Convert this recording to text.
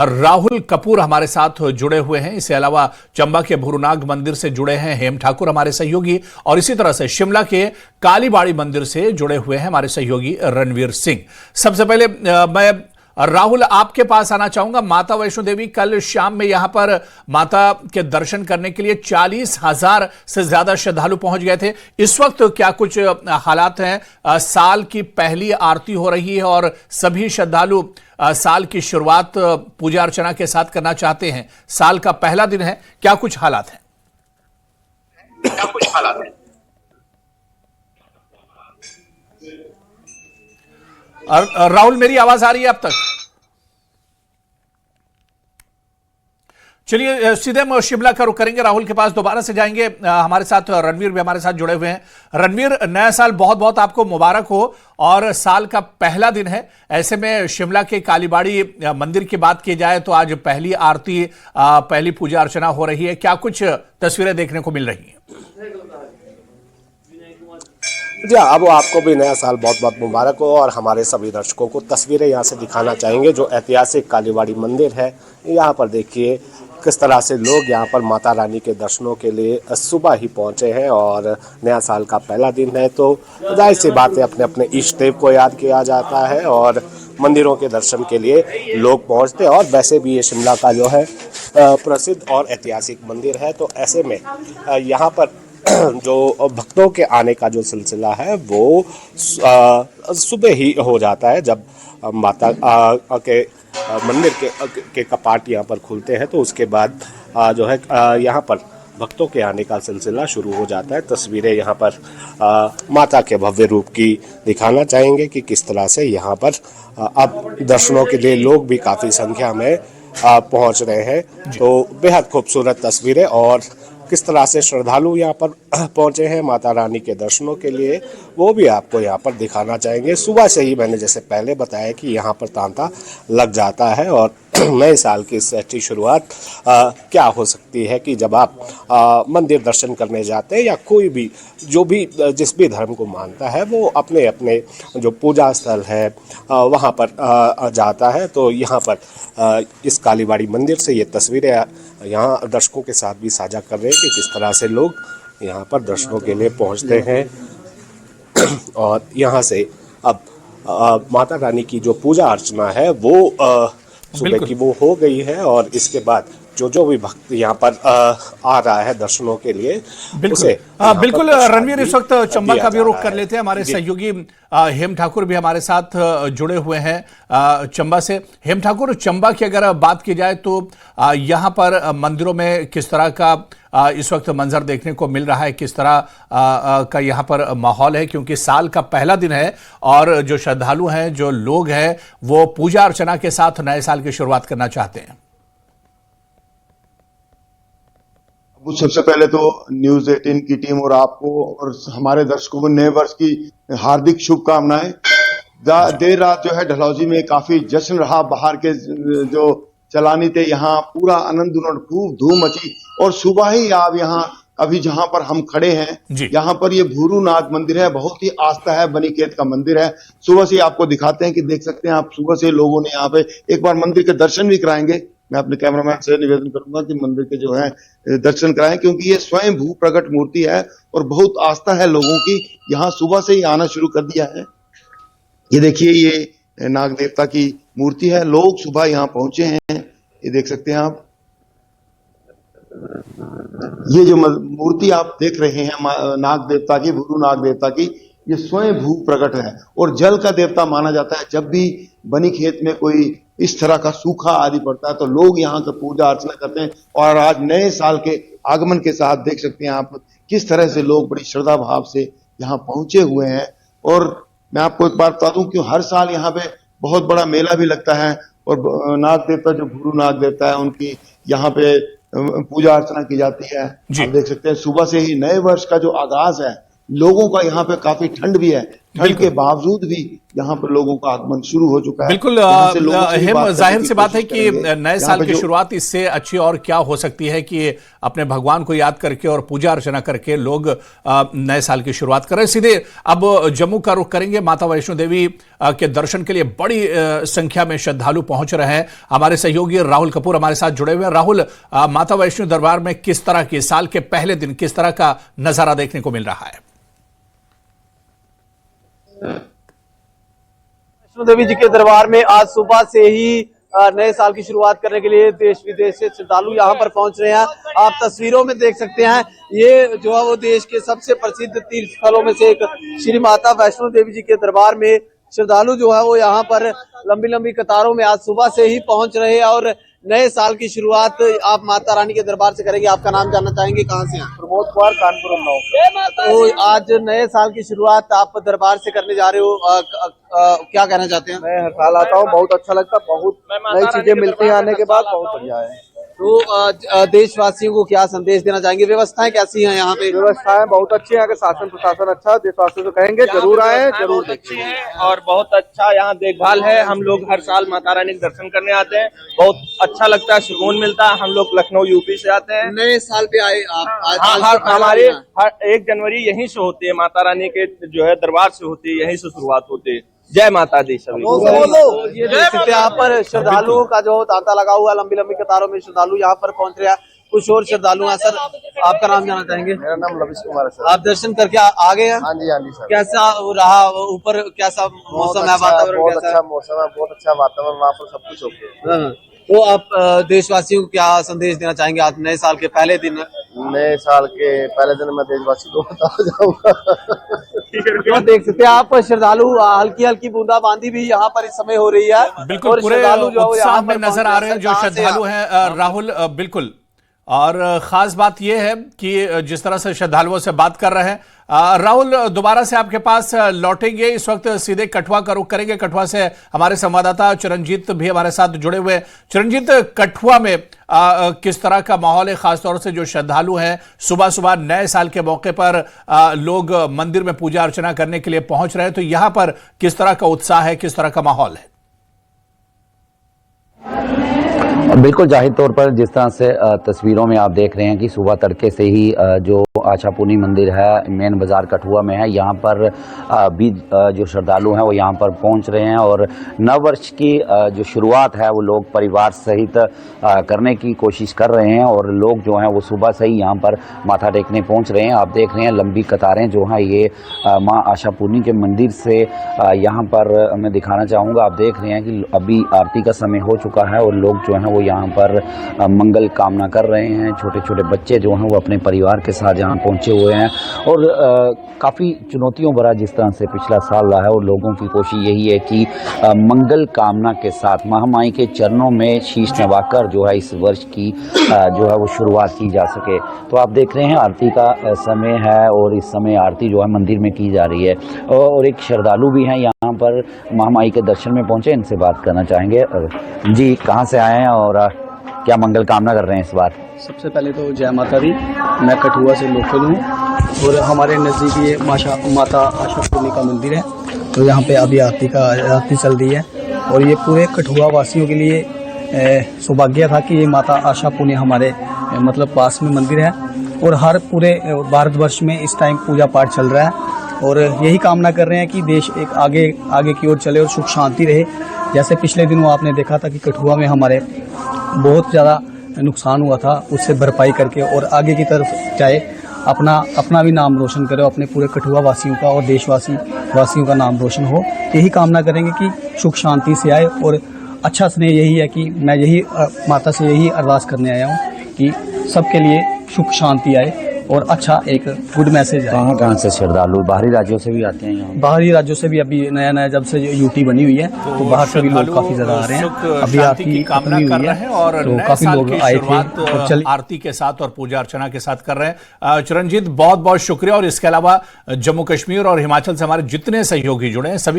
राहुल कपूर हमारे साथ जुड़े हुए हैं। इसके अलावा चंबा के भूरुनाग मंदिर से जुड़े हैं हेम ठाकुर हमारे सहयोगी, और इसी तरह से शिमला के कालीबाड़ी मंदिर से जुड़े हुए हैं हमारे सहयोगी रणवीर सिंह। सबसे पहले मैं राहुल आपके पास आना चाहूंगा। माता वैष्णो देवी कल शाम में यहां पर माता के दर्शन करने के लिए 40,000 से ज्यादा श्रद्धालु पहुंच गए थे। इस वक्त क्या कुछ हालात हैं? साल की पहली आरती हो रही है और सभी श्रद्धालु साल की शुरुआत पूजा अर्चना के साथ करना चाहते हैं। साल का पहला दिन है, क्या कुछ हालात हैं? राहुल, मेरी आवाज आ रही है अब तक? चलिए सीधे हम शिमला का रुख करेंगे, राहुल के पास दोबारा से जाएंगे। हमारे साथ रणवीर भी हमारे साथ जुड़े हुए हैं। रणवीर, नया साल बहुत बहुत आपको मुबारक हो और साल का पहला दिन है। ऐसे में शिमला के कालीबाड़ी मंदिर की बात की जाए तो आज पहली आरती, पहली पूजा अर्चना हो रही है। क्या कुछ तस्वीरें देखने को मिल रही हैं? जी, अब आपको भी नया साल बहुत बहुत मुबारक हो और हमारे सभी दर्शकों को तस्वीरें यहाँ से दिखाना चाहेंगे। जो ऐतिहासिक कालीबाड़ी मंदिर है, यहाँ पर देखिए किस तरह से लोग यहाँ पर माता रानी के दर्शनों के लिए सुबह ही पहुँचे हैं और नया साल का पहला दिन है तो जाहिर सी बात है अपने अपने इष्ट देव को याद किया जाता है और मंदिरों के दर्शन के लिए लोग पहुँचते हैं। और वैसे भी ये शिमला का जो है प्रसिद्ध और ऐतिहासिक मंदिर है, तो ऐसे में यहाँ पर जो भक्तों के आने का जो सिलसिला है वो सुबह ही हो जाता है। जब माता के मंदिर के कपाट यहाँ पर खुलते हैं तो उसके बाद जो है यहाँ पर भक्तों के आने का सिलसिला शुरू हो जाता है। तस्वीरें यहाँ पर माता के भव्य रूप की दिखाना चाहेंगे कि किस तरह से यहाँ पर अब दर्शनों के लिए लोग भी काफ़ी संख्या में पहुँच रहे हैं। तो बेहद खूबसूरत तस्वीरें और किस तरह से श्रद्धालु यहाँ पर पहुँचे हैं माता रानी के दर्शनों के लिए, वो भी आपको यहाँ पर दिखाना चाहेंगे। सुबह से ही मैंने जैसे पहले बताया कि यहाँ पर तांता लग जाता है और नए साल की इस अच्छी शुरुआत क्या हो सकती है कि जब आप मंदिर दर्शन करने जाते हैं या कोई भी जो भी जिस भी धर्म को मानता है वो अपने अपने जो पूजा स्थल है वहाँ पर जाता है। तो यहाँ पर इस कालीबाड़ी मंदिर से ये तस्वीरें यहाँ दर्शकों के साथ भी साझा कर रहे हैं कि किस तरह से लोग यहाँ पर दर्शनों के लिए पहुँचते हैं। और यहाँ से अब माता रानी की जो पूजा अर्चना है वो सुबह की वो हो गई है और इसके बाद जो भी भक्त यहाँ पर आ रहा है दर्शनों के लिए उसे बिल्कुल। रणवीर, इस वक्त चंबा का भी रुख कर लेते हैं। हमारे सहयोगी हेम ठाकुर भी हमारे साथ जुड़े हुए हैं चंबा से। हेम ठाकुर, चंबा की अगर बात की जाए तो यहाँ पर मंदिरों में किस तरह का इस वक्त मंजर देखने को मिल रहा है, किस तरह का यहाँ पर माहौल है? क्योंकि साल का पहला दिन है और जो श्रद्धालु हैं, जो लोग हैं, वो पूजा अर्चना के साथ नए साल की शुरुआत करना चाहते हैं। सबसे पहले तो न्यूज 18 की टीम और आपको और हमारे दर्शकों को नए वर्ष की हार्दिक शुभकामनाएं। देर रात जो है डलहौजी में काफी जश्न रहा। बाहर के जो चलानी थे यहाँ पूरा आनंद उन्होंने खूब धूम मची और सुबह ही आप यहाँ अभी जहां पर हम खड़े हैं यहाँ पर ये भूरुनाग मंदिर है, बहुत ही आस्था है, बनीखेत का मंदिर है। सुबह से आपको दिखाते हैं कि देख सकते हैं आप, सुबह से लोगों ने यहाँ पे एक बार मंदिर के दर्शन भी कराएंगे। मैं अपने कैमरामैन से निवेदन करूंगा कि मंदिर के जो है दर्शन कराएं क्योंकि ये स्वयं भू प्रकट मूर्ति है और बहुत आस्था है लोगों की। यहाँ सुबह से ही आना शुरू कर दिया है। ये देखिए, ये नाग देवता की मूर्ति है। लोग सुबह यहाँ पहुंचे हैं, ये देख सकते हैं आप। ये जो मूर्ति आप देख रहे हैं नाग देवता की, भूरू नाग देवता की, ये स्वयं भू प्रकट है और जल का देवता माना जाता है। जब भी बनीखेत में कोई इस तरह का सूखा आदि पड़ता है तो लोग यहाँ का पूजा अर्चना करते हैं। और आज नए साल के आगमन के साथ देख सकते हैं आप किस तरह से लोग बड़ी श्रद्धा भाव से यहाँ पहुंचे हुए हैं। और मैं आपको एक बात बता दूं कि हर साल यहाँ पे बहुत बड़ा मेला भी लगता है और नाग देवता जो भूरू नाग देवता है उनकी यहाँ पे पूजा अर्चना की जाती है। आप देख सकते हैं सुबह से ही नए वर्ष का जो आगाज है, लोगों का यहाँ पे काफी ठंड भी है ठंड के बावजूद भी यहाँ पर लोगों का आगमन शुरू हो चुका है। बिल्कुल यहाँ से लोगों से भी हिम, बात करने जाहिर की सी बात है कोशिश कि करेंगे। नए यहाँ साल पे की जो शुरुआत इससे अच्छी और क्या हो सकती है कि अपने भगवान को याद करके और पूजा अर्चना करके लोग नए साल की शुरुआत कर रहे हैं। सीधे अब जम्मू का रुख करेंगे। माता वैष्णो देवी के दर्शन के लिए बड़ी संख्या में श्रद्धालु पहुंच रहे हैं। हमारे सहयोगी राहुल कपूर हमारे साथ जुड़े हुए हैं। राहुल, माता वैष्णो दरबार में किस तरह की साल के पहले दिन किस तरह का नजारा देखने को मिल रहा है? वैष्णो देवी जी के दरबार में आज सुबह से ही नए साल की शुरुआत करने के लिए देश विदेश से श्रद्धालु यहाँ पर पहुंच रहे हैं। आप तस्वीरों में देख सकते हैं, ये जो है वो देश के सबसे प्रसिद्ध तीर्थ स्थलों में से एक श्री माता वैष्णो देवी जी के दरबार में श्रद्धालु जो है वो यहाँ पर लंबी लंबी कतारों में आज सुबह से ही पहुंच रहे हैं और नए साल की शुरुआत आप माता रानी के दरबार से करेंगे। आपका नाम जानना चाहेंगे, कहाँ से हैं? प्रमोद कुमार, कानपुर उन्नाव। तो आज नए साल की शुरुआत आप दरबार से करने जा रहे हो, क्या कहना चाहते हैं? मैं हर साल आता हूँ, बहुत अच्छा लगता है, बहुत नई चीजें मिलती हैं आने के बाद, बहुत बढ़िया है। तो देशवासियों को क्या संदेश देना चाहेंगे? व्यवस्थाएं कैसी हैं यहाँ पे? व्यवस्थाएं बहुत अच्छी है, अगर शासन प्रशासन अच्छा, देशवासियों को कहेंगे जरूर आए, जरूर देखिए। और बहुत अच्छा यहाँ देखभाल है। हम लोग हर साल माता रानी के दर्शन करने आते हैं, बहुत अच्छा लगता है, सुकून मिलता है। हम लोग लखनऊ यूपी से आते हैं। नए साल पे आए आप? हाँ, हमारे हर 1 जनवरी यहीं से होती है, माता रानी के जो है दरबार से होती है, यहीं से शुरुआत होती है। जय माता दी सभी। ये देख सकते हैं यहाँ पर श्रद्धालुओं का जो तांता लगा हुआ है, लंबी लंबी कतारों में श्रद्धालु यहाँ पर पहुंच रहे हैं। कुछ और श्रद्धालु हैं। सर, आपका नाम जानना चाहेंगे? मेरा नाम लविश कुमार है सर। आप दर्शन करके आ गए हैं? हाँ जी, हाँ जी सर। कैसा रहा ऊपर, कैसा मौसम है, वातावरण बहुत कैसा अच्छा मौसम है, बहुत अच्छा वातावरण, वहाँ पर सब कुछ ओके है। तो आप देशवासियों को क्या संदेश देना चाहेंगे आज नए साल के पहले दिन? नए साल के पहले दिन मैं देशवासी को बता जाऊंगा। तो देख सकते हैं आप श्रद्धालु, हल्की हल्की बूंदाबांदी भी यहाँ पर इस समय हो रही है। बिल्कुल, और पूरे श्रद्धालु जो उत्साह में नजर आ रहे हैं जो श्रद्धालु हैं राहुल। बिल्कुल, और खास बात यह है कि जिस तरह से श्रद्धालुओं से बात कर रहे हैं राहुल, दोबारा से आपके पास लौटेंगे। इस वक्त सीधे कठुआ का रुख करेंगे। कठुआ से हमारे संवाददाता चिरंजीत भी हमारे साथ जुड़े हुए हैं। चिरंजीत, कठुआ में किस तरह का माहौल है? खासतौर से जो श्रद्धालु हैं सुबह सुबह नए साल के मौके पर लोग मंदिर में पूजा अर्चना करने के लिए पहुंच रहे हैं, तो यहां पर किस तरह का उत्साह है, किस तरह का माहौल है? बिल्कुल, जाहिर तौर पर जिस तरह से तस्वीरों में आप देख रहे हैं कि सुबह तड़के से ही जो आशापुनी मंदिर है मेन बाजार कठुआ में है, यहाँ पर भी जो श्रद्धालु हैं वो यहाँ पर पहुँच रहे हैं और नव वर्ष की जो शुरुआत है वो लोग परिवार सहित करने की कोशिश कर रहे हैं और लोग जो हैं वो सुबह से ही यहाँ पर माथा टेकने पहुँच रहे हैं। आप देख रहे हैं लंबी कतारें जो हैं ये माँ आशापुनी के मंदिर से यहाँ पर मैं दिखाना चाहूँगा। आप देख रहे हैं कि अभी आरती का समय हो चुका है और लोग जो हैं वो यहाँ पर मंगल कामना कर रहे हैं। छोटे छोटे बच्चे जो हैं वो अपने परिवार के साथ यहाँ पहुँचे हुए हैं और काफ़ी चुनौतियों भरा जिस तरह से पिछला साल रहा है और लोगों की कोशिश यही है कि मंगल कामना के साथ महामाई के चरणों में शीश नवाकर जो है इस वर्ष की जो है वो शुरुआत की जा सके। तो आप देख रहे हैं आरती का समय है और इस समय आरती जो है मंदिर में की जा रही है और एक श्रद्धालु भी हैं यहाँ पर महामाई के दर्शन में पहुँचे, इनसे बात करना चाहेंगे। जी, कहाँ से आए हैं और क्या मंगल कामना कर रहे हैं इस बार? सबसे पहले तो जय माता दी। मैं कठुआ से लोकल हूँ और हमारे नज़दीक ये माता आशापुनी का मंदिर है, तो यहाँ पे अभी आरती चल रही है और ये पूरे कठुआ वासियों के लिए सौभाग्य था कि ये माता आशापुनी हमारे मतलब पास में मंदिर है और हर पूरे भारतवर्ष में इस टाइम पूजा पाठ चल रहा है और यही कामना कर रहे हैं कि देश एक आगे की ओर चले और सुख शांति रहे। जैसे पिछले दिनों आपने देखा था कि कठुआ में हमारे बहुत ज़्यादा नुकसान हुआ था, उससे भरपाई करके और आगे की तरफ जाए, अपना भी नाम रोशन करे, अपने पूरे कठुआ वासियों का और देशवासियों का नाम रोशन हो। यही कामना करेंगे कि सुख शांति से आए और अच्छा स्नेह यही है कि मैं यही माता से यही अरदास करने आया हूँ कि सबके लिए सुख शांति आए और अच्छा एक गुड मैसेज है। कहाँ से श्रद्धालु बाहरी राज्यों से भी आते हैं यहाँ? बाहरी राज्यों से भी अभी नया जब से यूटी बनी हुई है तो बाहर से भी लोग काफी ज्यादा आ रहे हैं। अभी आरती की कामना कर रहे हैं और तो काफी लोग आए थे और आरती के साथ और पूजा अर्चना के साथ कर रहे हैं। चिरंजीत, बहुत बहुत शुक्रिया। और इसके अलावा जम्मू कश्मीर और हिमाचल से हमारे जितने सहयोगी जुड़े हैं सभी